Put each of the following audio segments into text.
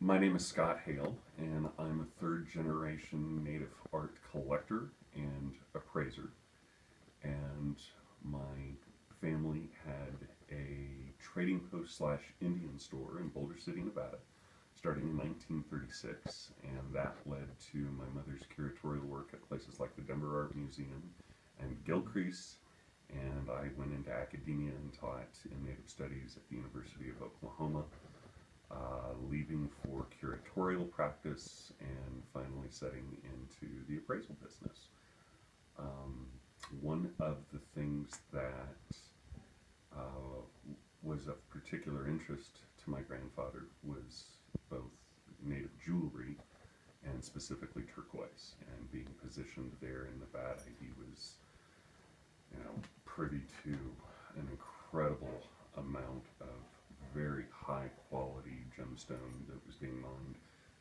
My name is Scott Hale, and I'm a third generation native art collector and appraiser. And my family had a trading post slash Indian store in Boulder City, Nevada, starting in 1936. And that led to my mother's curatorial work at places like the Denver Art Museum and Gilcrease. And I went into academia and taught in Native Studies at the University of Oklahoma, leaving for curatorial practice and finally setting into the appraisal business. Um, One of the things that uh, was of particular interest to my grandfather was both native jewelry and specifically turquoise. And being positioned there in Nevada, he was, privy to an incredible amount of very high quality gemstone that was being mined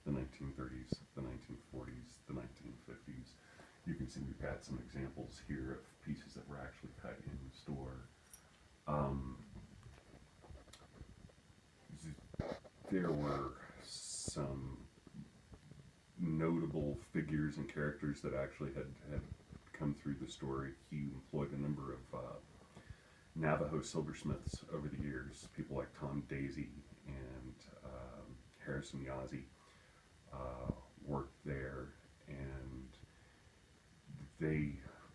the 1930s, the 1940s, the 1950s. You can see we've got some examples here of pieces that were actually cut in the store. Um, there were some notable figures and characters that actually had come through the story. He employed a number of Navajo silversmiths over the years, people like Tom Daisy and Harrison Yazzie worked there, and they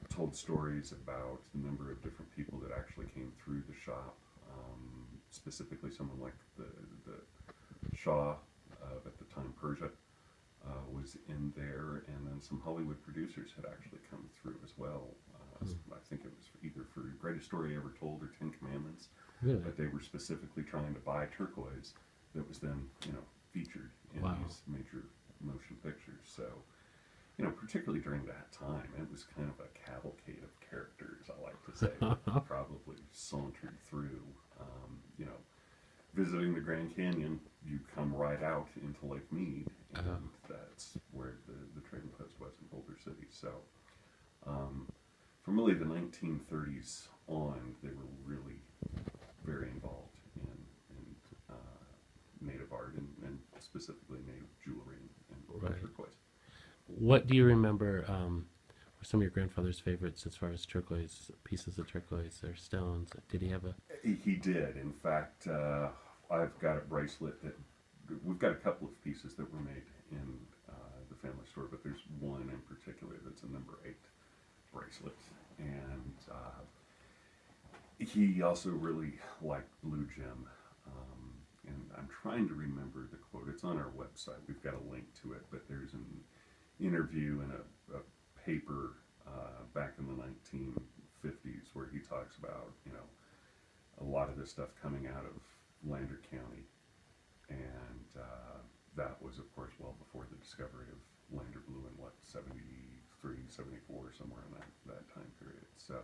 told stories about the number of different people that actually came through the shop. Specifically, someone like the Shah of at the time Persia was in there, and then some Hollywood producers had actually come through as well. I think it was either for Greatest Story Ever Told or Ten Commandments, Really? but they were specifically trying to buy turquoise that was then, featured in Wow. these major motion pictures. So, particularly during that time, it was kind of a cavalcade of characters, I like to say, that probably sauntered through. Visiting the Grand Canyon, you come right out into Lake Mead, and that's where the trading post was in Boulder City. So, from really the 1930s on, they were really very involved in native art and specifically native jewelry and Right. turquoise. What do you remember were some of your grandfather's favorites as far as turquoise, pieces of turquoise or stones? Did he have a... He did. In fact, I've got a bracelet that we've got a couple of pieces that were made in the family store, but there's one in particular that's a number 8 bracelet, and he also really liked blue gem. And I'm trying to remember the quote. It's on our website. We've got a link to it, but there's an interview in a paper back in the 1950s where he talks about, a lot of this stuff coming out of Lander County, and that was, of course, well before the discovery of Lander Blue in, 73, 74, somewhere in that time period. So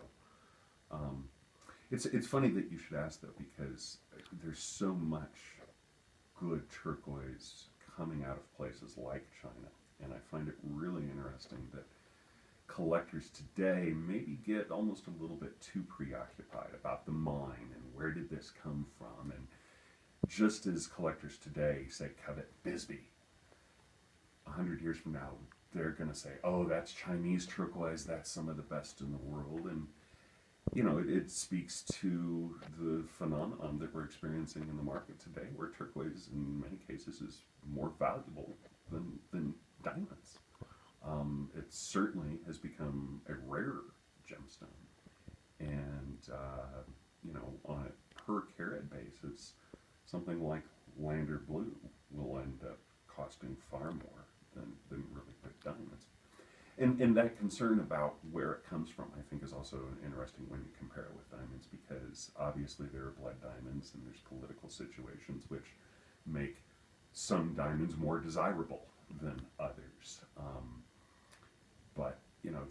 it's funny that you should ask, though, because there's so much good turquoise coming out of places like China, and I find it really interesting that collectors today maybe get almost a little bit too preoccupied about the mine and where did this come from. And just as collectors today say covet Bisbee, 100 years from now they're going to say, oh, that's Chinese turquoise, that's some of the best in the world. And it speaks to the phenomenon that we're experiencing in the market today, where turquoise in many cases is more valuable than diamonds. It certainly has become a rarer gemstone, and on a per carat basis, something like Lander Blue will end up costing far more than really good diamonds. And that concern about where it comes from, I think, is also interesting when you compare it with diamonds, because obviously there are blood diamonds and there's political situations which make some diamonds more desirable than others. But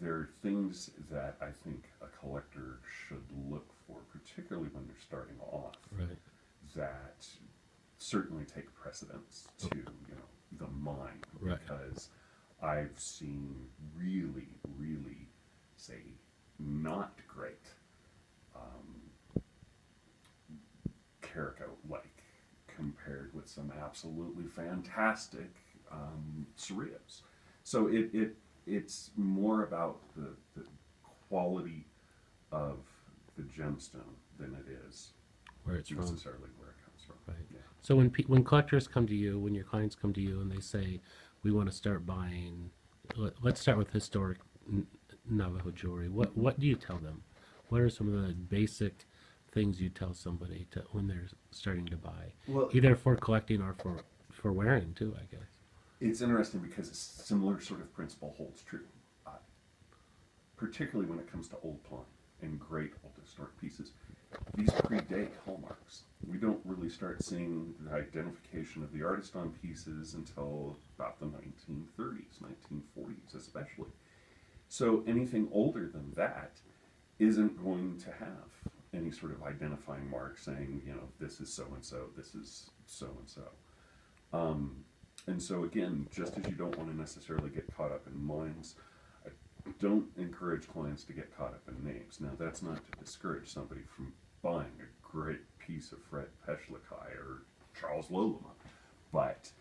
there are things that I think a collector should look for, particularly when they're starting off, Right. that certainly take precedence to the mine, Right. because I've seen really, really, say, not great Caraco-like compared with some absolutely fantastic cerritos. So it's more about the quality of the gemstone than it is where it's from. necessarily where it comes from. Right. Yeah. So when collectors come to you, when your clients come to you and they say, we want to start buying, let's start with historic Navajo jewelry. What do you tell them? What are some of the basic things you tell somebody to when they're starting to buy, Well, either for collecting or for wearing too? I guess. it's interesting because a similar sort of principle holds true, uh, particularly when it comes to old pine and great old historic pieces. These predate hallmarks. We don't really start seeing the identification of the artist on pieces until about the 1930s, 1940s especially. So anything older than that isn't going to have any sort of identifying mark saying, you know, this is so and so, this is so and so. And so again, just as you don't want to necessarily get caught up in mines, I don't encourage clients to get caught up in names. Now that's not to discourage somebody from buying a great piece of Fred Peshlikai or Charles Lolema, but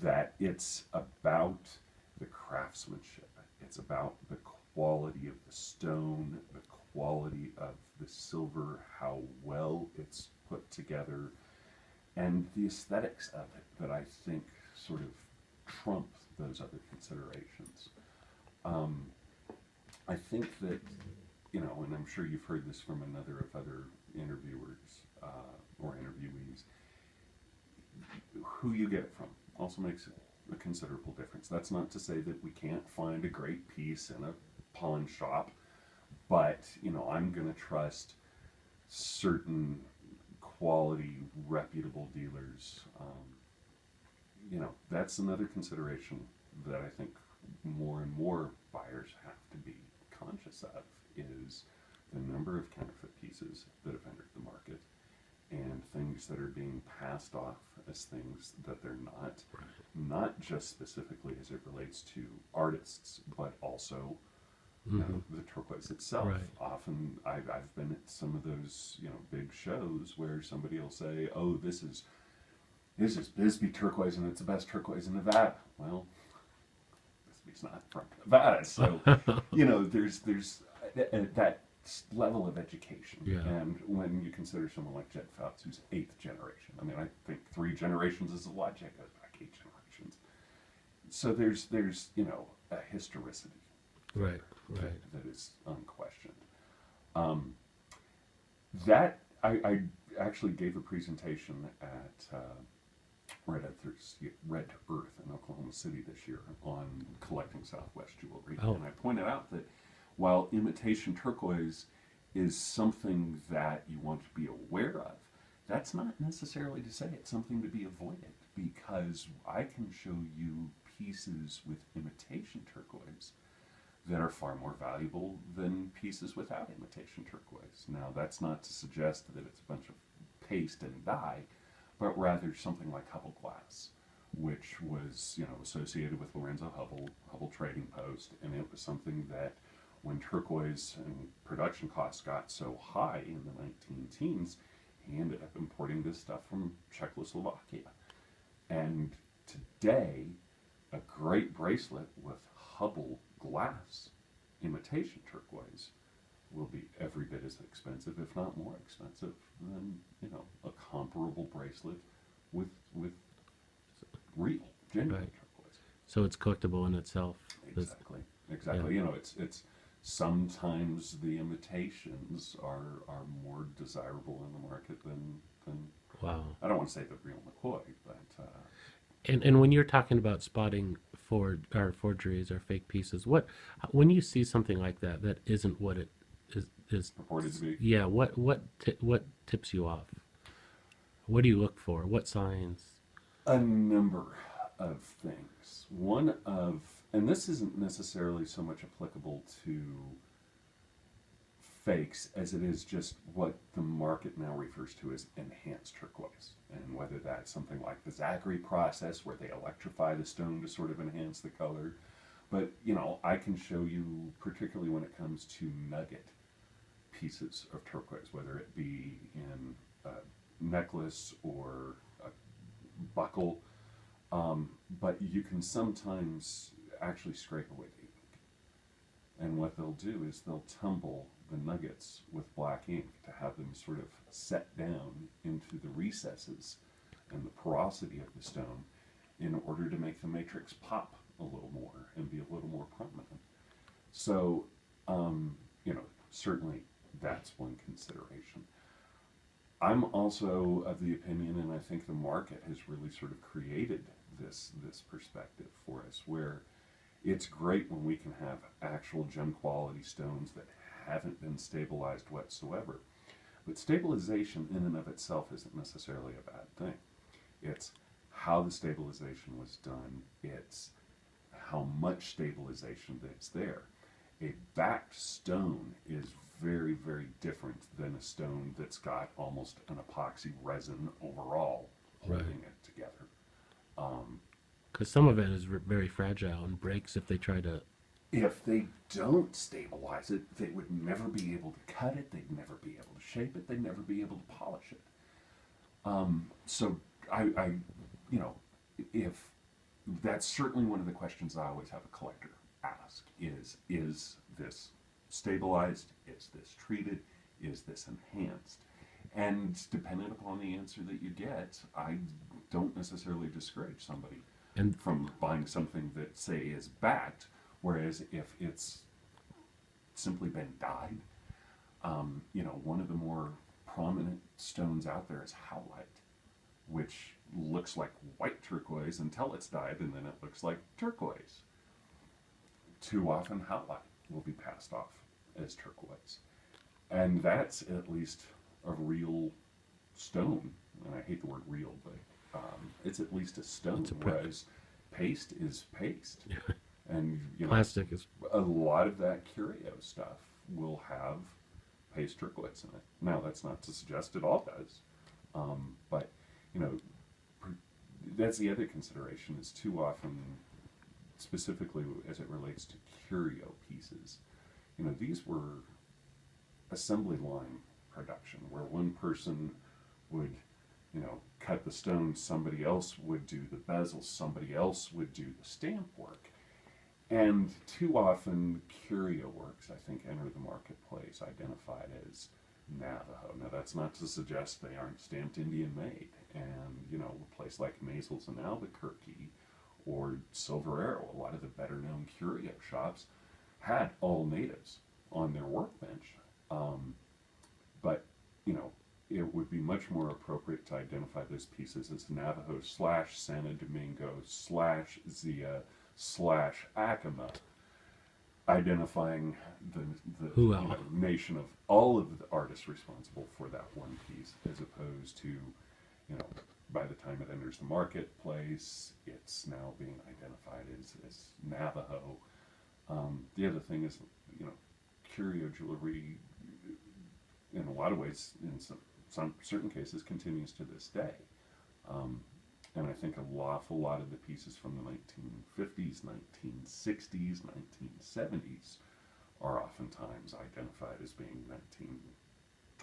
that it's about the craftsmanship. It's about the quality of the stone, the quality of the silver, how well it's put together, and the aesthetics of it that I think sort of trump those other considerations. I think that, you know, and I'm sure you've heard this from another of other interviewers or interviewees, who you get it from also makes a considerable difference. That's not to say that we can't find a great piece in a pawn shop, but, you know, I'm going to trust certain quality, reputable dealers. You know, that's another consideration that I think more and more buyers have to be conscious of, is the number of counterfeit pieces that have entered the market and things that are being passed off as things that they're not, not just specifically as it relates to artists, but also you know, the turquoise itself. Right. Often I've been at some of those, you know, big shows where somebody will say, oh, this is Bisbee turquoise and it's the best turquoise in Nevada. Well, Bisbee's not from Nevada, so you know, there's that level of education. Yeah. And when you consider someone like Jed Fouts, who's 8th generation, I mean, I think 3 generations is a lot. Jed goes back 8 generations. So there's you know, a historicity. Right. That is unquestioned. That I actually gave a presentation at Red Earth in Oklahoma City this year on collecting Southwest jewelry, and I pointed out that while imitation turquoise is something that you want to be aware of, that's not necessarily to say it's something to be avoided, because I can show you pieces with imitation turquoise that are far more valuable than pieces without imitation turquoise. Now, that's not to suggest that it's a bunch of paste and dye, but rather something like Hubble glass, which was, you know, associated with Lorenzo Hubble Trading Post, and it was something that when turquoise and production costs got so high in the 19 teens, he ended up importing this stuff from Czechoslovakia. And today, a great bracelet with Hubble glass imitation turquoise will be every bit as expensive, if not more expensive, than, you know, a comparable bracelet with real, genuine turquoise. So it's collectible in itself. Exactly. Yeah. You know, it's sometimes the imitations are more desirable in the market than wow. I don't want to say the real McCoy, but and when you're talking about spotting forgeries or fake pieces, when you see something like that isn't what it is purported to be, yeah, what tips you off? What do you look for? What signs? a number of things. And this isn't necessarily so much applicable to fakes as it is just what the market now refers to as enhanced turquoise. And whether that's something like the Zachary process where they electrify the stone to sort of enhance the color. But, you know, I can show you, particularly when it comes to nugget pieces of turquoise, whether it be in a necklace or a buckle, but you can sometimes actually scrape away the ink. And what they'll do is they'll tumble the nuggets with black ink to have them sort of set down into the recesses and the porosity of the stone in order to make the matrix pop a little more and be a little more prominent. So, certainly that's one consideration. I'm also of the opinion, and I think the market has really sort of created this perspective for us, where it's great when we can have actual gem quality stones that haven't been stabilized whatsoever. But stabilization in and of itself isn't necessarily a bad thing. It's how the stabilization was done, it's how much stabilization that's there. A backed stone is very, very different than a stone that's got almost an epoxy resin overall holding Right. it together. Um, Because some of it is very fragile and breaks if they try to. if they don't stabilize it, they would never be able to cut it, they'd never be able to shape it, they'd never be able to polish it. So I, you know, if that's certainly one of the questions I always have a collector ask is this stabilized? Is this treated? Is this enhanced? And depending upon the answer that you get, I don't necessarily discourage somebody And from buying something that, say, is backed, whereas if it's simply been dyed, one of the more prominent stones out there is howlite, which looks like white turquoise until it's dyed, and then it looks like turquoise. Too often, howlite will be passed off as turquoise. And that's at least a real stone. And I hate the word real, but it's at least a stone, It's a whereas paste is paste. And, plastic is. a lot of that curio stuff will have paste turquoise in it. Now, that's not to suggest it all does, but, you know, that's the other consideration is too often, specifically as it relates to curio pieces, these were assembly line production where one person would, cut the stone, somebody else would do the bezel, somebody else would do the stamp work. And too often, curio works, I think, enter the marketplace identified as Navajo. Now, that's not to suggest they aren't stamped Indian made. And, a place like Maisels in Albuquerque or Silver Arrow, a lot of the better known curio shops had all natives on their workbench. But, it would be much more appropriate to identify those pieces as Navajo / Santo Domingo / Zia / Acoma, identifying the Who else? nation of all of the artists responsible for that one piece, as opposed to, by the time it enters the marketplace, it's now being identified as Navajo. The other thing is, curio jewelry, in a lot of ways, in some certain cases, continues to this day. And I think an awful lot of the pieces from the 1950s, 1960s, 1970s are oftentimes identified as being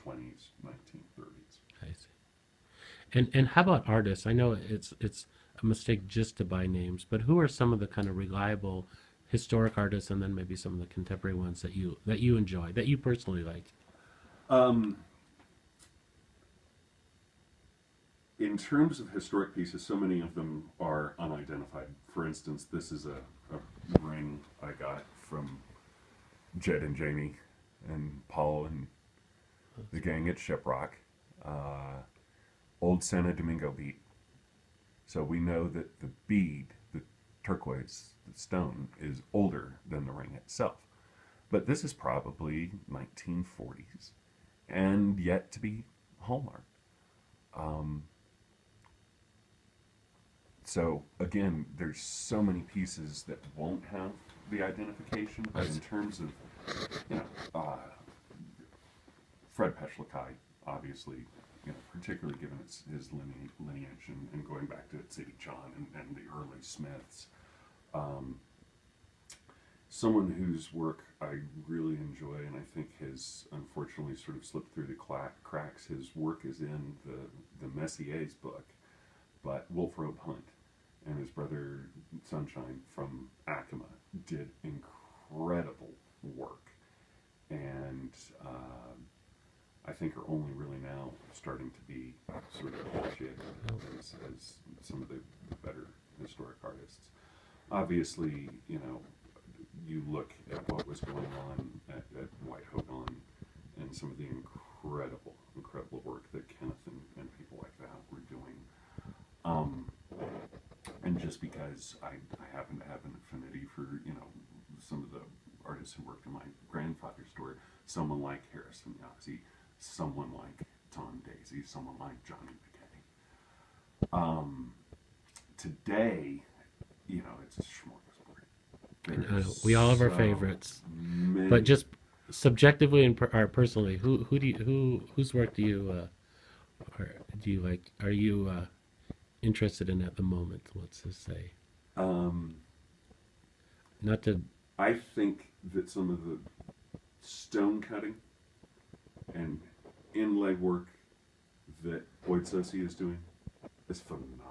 1920s, 1930s. I see. And how about artists? I know it's a mistake just to buy names, but who are some of the kind of reliable historic artists, and then maybe some of the contemporary ones that you enjoy, that you personally like? In terms of historic pieces, so many of them are unidentified. For instance, this is a ring I got from Jed and Jamie and Paul and the gang at Shiprock. Old Santo Domingo bead. So we know that the bead, the turquoise, the stone, is older than the ring itself. But this is probably 1940s and yet to be hallmarked. So again, there's so many pieces that won't have the identification, but in terms of, Fred Peshlikai, obviously, particularly given his lineage and going back to City John and the early Smiths, someone whose work I really enjoy and I think has unfortunately sort of slipped through the cracks. His work is in the Messier's book, but Wolf Rope Hunt and his brother Sunshine from Acoma did incredible work, and I think are only really now starting to be sort of appreciated as some of the better historic artists. Obviously, you know, you look at what was going on at White Hogan and some of the incredible work that Kenneth and people like that were doing. And just because I happen to have an affinity for, you know, some of the artists who worked in my grandfather's store, someone like Harrison Yazzie, someone like Tom Daisy, someone like Johnny McKay. Today, you know, it's a smorgasbord. We all have our favorites, but just subjectively and personally, whose work do you like? Are you interested in at the moment? Let's just say. Not to. I think that some of the stone cutting and inlay work that Boyd Sosi is doing is phenomenal.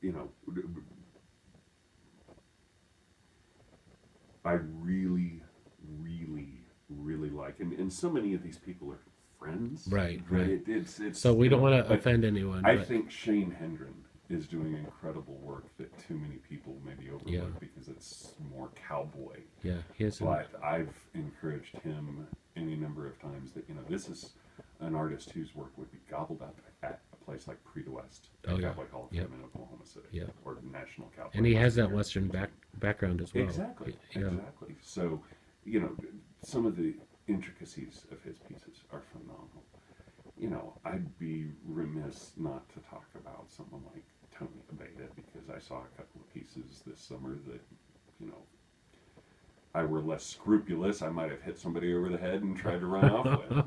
You know, I really like, and so many of these people are friends. Right. It's so we don't want to but offend anyone. I think Shane Hendren is doing incredible work that too many people maybe overlook because it's more cowboy. Yeah, he is. But I've encouraged him any number of times that, you know, this is an artist whose work would be gobbled up at a place like Prix de West, Cowboy Hall of Fame in Oklahoma City, or National Cowboy. And he has that Western background as well. Exactly. So, you know, some of the intricacies of his pieces are phenomenal. You know, I'd be remiss not to talk about someone like Tony Abeta, because I saw a couple of pieces this summer that, you know, I were less scrupulous, I might have hit somebody over the head and tried to run off with.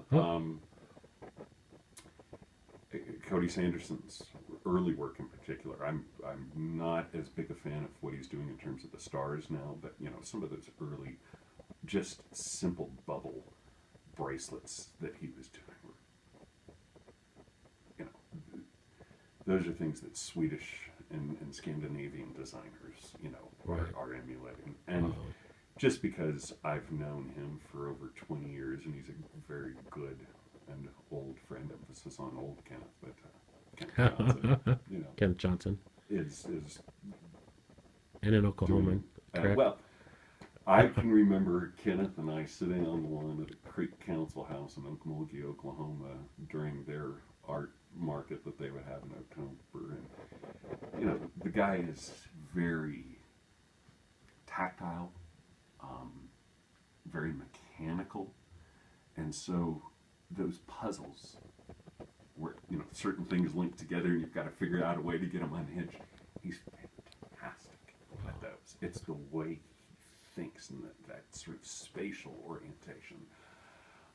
Cody Sanderson's early work in particular, I'm not as big a fan of what he's doing in terms of the stars now, but, you know, some of those early, just simple bubble bracelets that he was doing were, you know, those are things that Swedish and Scandinavian designers, you know, are emulating. And just because I've known him for over 20 years, and he's a very good and old friend, emphasis on old Kenneth, but Kenneth Johnson, you know, Kenneth Johnson is and an Oklahoman. Correct. Well, I can remember Kenneth and I sitting on the lawn of the Creek Council House in Okmulgee, Oklahoma, during their art market that they would have in October. And, you know, the guy is very tactile, very mechanical, and so those puzzles where, you know, certain things link together and you've got to figure out a way to get them unhinged. He's fantastic at those. It's the way he thinks and that sort of spatial orientation.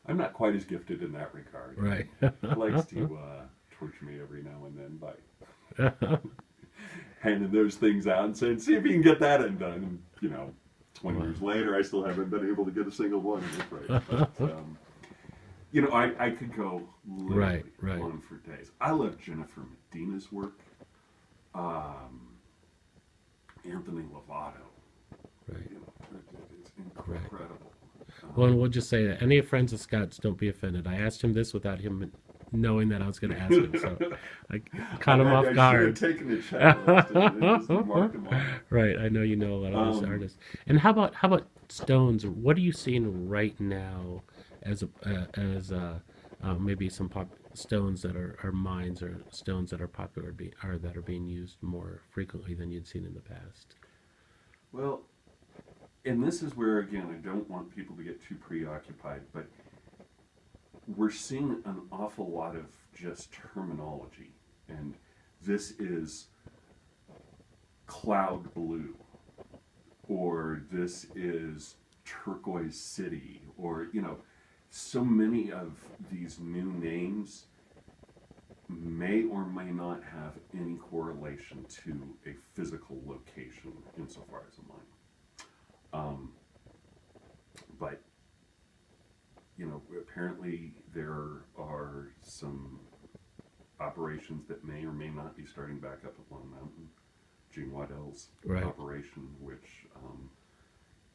I'm not quite as gifted in that regard. Right. He likes to torture me every now and then by handing those things out and saying, see if you can get that undone. And, you know, 20 years later, I still haven't been able to get a single one of it right. But, you know, I could go literally on for days. I love Jennifer Medina's work. Anthony Lovato. Right. You know, it's incredible. Well, and we'll just say that any friends of Scott's, don't be offended. I asked him this without him knowing that I was going to ask him, so I caught him off guard. I should have taken a checklist and just marked him off. Right, I know you know a lot of those artists. And how about stones? What are you seeing right now as maybe some stones that are mines, or stones that are popular or that are being used more frequently than you'd seen in the past? Well, and this is where, again, I don't want people to get too preoccupied, but we're seeing an awful lot of just terminology. And this is cloud blue, or this is turquoise city, or, you know, so many of these new names may or may not have any correlation to a physical location insofar as a mine. But, you know, apparently there are some operations that may or may not be starting back up at Lone Mountain. Gene Waddell's Right. operation, which,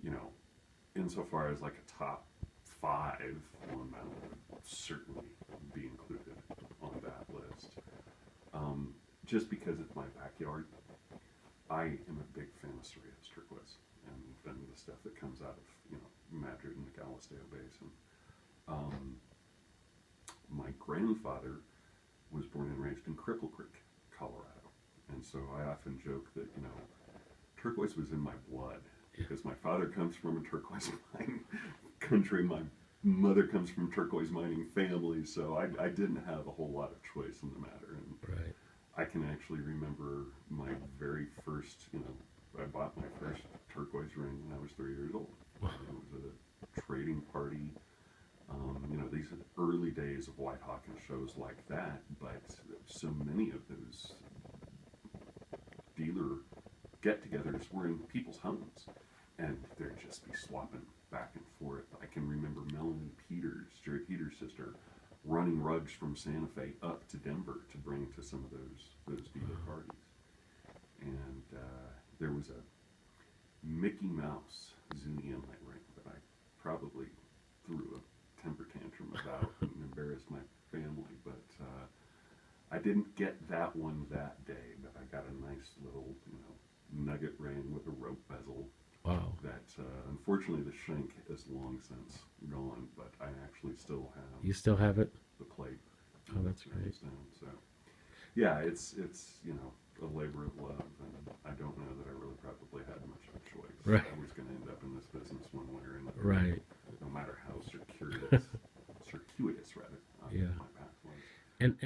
you know, insofar as like a top five, Lone Mountain would certainly be included on that list. Just because it's my backyard, I am a big fan of Cerritos Turquoise and the stuff that comes out of, you know, Madrid and the Galisteo Basin. My grandfather was born and raised in Cripple Creek, Colorado. And so I often joke that, you know, turquoise was in my blood because my father comes from a turquoise mining country. My mother comes from turquoise mining family, so I didn't have a whole lot of choice in the matter. And Right. I can actually remember my very first, you know, I bought my first turquoise ring when I was 3 years old. It was a trading party. You know, these are the early days of White Hawk and shows like that, but so many of those dealer get-togethers were in people's homes, and they'd just be swapping back and forth. I can remember Melanie Peters, Jerry Peters' sister, running rugs from Santa Fe up to Denver to bring to some of those dealer parties. And there was a Mickey Mouse Zunion-light ring that I probably threw a temper tantrum about and embarrassed my family, but I didn't get that one that day, but I got a nice little, you know, nugget ring with a rope bezel. Wow. That unfortunately the shank is long since gone, but I actually still have You still have it? the plate. Oh, that's great. Down. So yeah, it's you know, a labor of love, and I don't know that I really probably had much of a choice. Right. I was going to end up in this business one way or another. Right. No matter how circuitous rather, Yeah. my path was. And